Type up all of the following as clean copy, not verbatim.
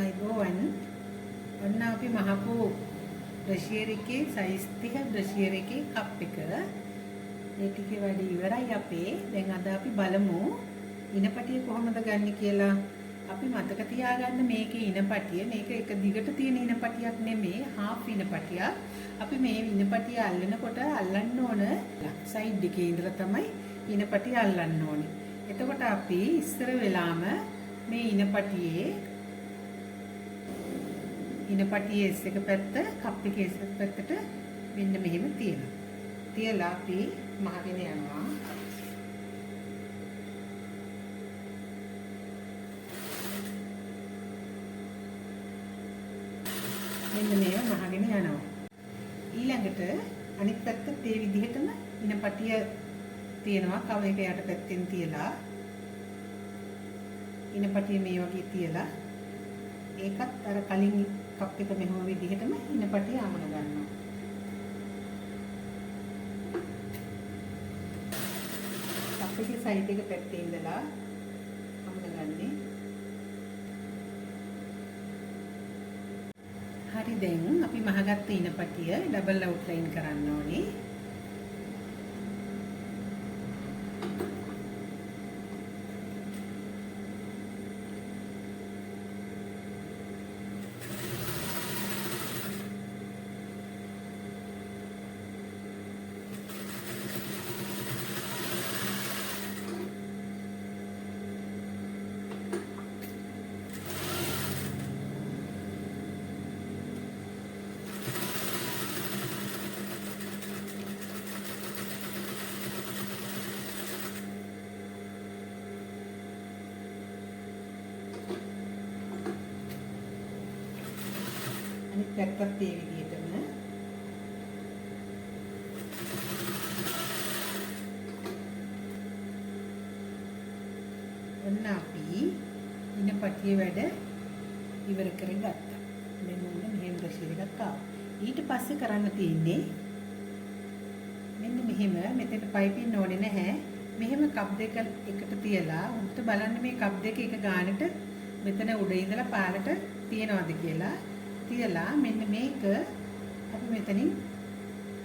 අයිබෝවන් ඔන්න අපි මහපු බ්‍රෂියර් එකේ සයිස් 30 බ්‍රෂියර් එකේ කප් එක ඒ ටිකේ වැඩ ඉවරයි අපේ. දැන් අද අපි බලමු ඉනපටිය කොහොමද ගන්න කියලා. අපි මතක තියාගන්න මේකේ ඉනපටිය මේක එක දිගට තියෙන ඉනපටියක් නෙමෙයි හාෆ් ඉනපටියක්. අපි මේ ඉනපටිය අල්ලනකොට අල්ලන්න ඕන සයිඩ් එකේ ඉඳලා තමයි ඉනපටිය අල්ලන්න ඕනේ. එතකොට අපි ඉස්සර වෙලාම මේ ඉනපටියේ S එක පැත්ත කප් එකේ S එක පැත්තට මෙන්න මෙහෙම තියනවා. තියලා අපි මහගෙන යනවා. මෙන්න මේව මහගෙන යනවා. ඊළඟට අනිත් පැත්තත් ඒ විදිහටම ඉනපටිය තියනවා. කව එක යට පැත්තෙන් තියලා ඉනපටිය මේ වගේ තියලා ඒකත් අර කලින් කප් එක මෙහෙම විදිහටම ඉනපටිය අමුණ ගන්නවා. කප් එකේ සයිඩ් එක පැත්තේ ඉඳලා අමුණ ගන්නේ. හරි දැන් අපි මහගත්ත ඉනපටිය ඩබල් අවුට්ලයින් කරන්න ඕනේ. අනිත් පැත්තත් ඒ විදිහටම ඔන්න අපි ඉනපටිය වැඩ ඉවර කරගත්තා. මෙන්න මෙහෙම බ්‍රෂ් එකක් ආවා. ඊට පස්සේ කරන්න තියෙන්නේ මෙන්න මෙහෙම මෙතන පයිපින් ඕනේ නැහැ. මෙහෙම කප් දෙක එකට තියලා උන්ට බලන්න මේ කප් දෙක එක ගානට මෙතන උඩ ඉඳලා පාරට තියනවාද කියලා. තියලා මෙන්න මේක අපි මෙතනින්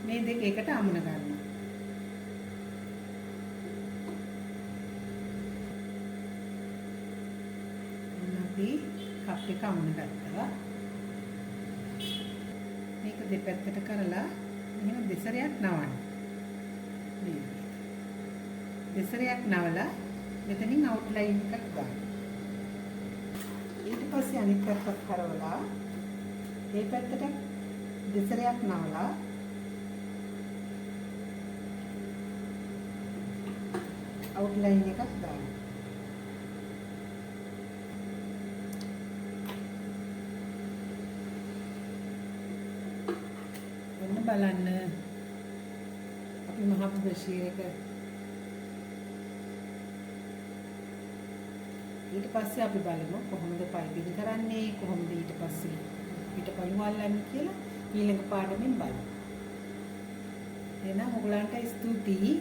මේ දෙක එකට අමුණ ගන්නවා. අපි කප් එක අමුණ ගත්තා. මේක දෙපැත්තට කරලා මෙහෙම දෙසරයක් නවන්න. මේ දෙසරයක් නවලා මෙතනින් අවුට්ලයින් එකක් ගන්න. ඊට පස්සේ අනිත් පැත්තත් කරවලා මේ පැත්තට දෙසරයක් නවලා අවුට්ලයින් එකක් දාන්න. ඔන්න බලන්න අපි මහපු බ්‍රෂ් එක ඊට පස්සේ අපි බලමු කොහොමද පයිපින් කරන්නේ කොහොමද ඊට පස්සේ පිටපයින් වල්ලන්නේ කියලා ඊළඟ පාඩමෙන් බලමු. එහෙනම් ඔයගලන්ට ස්තුතියි.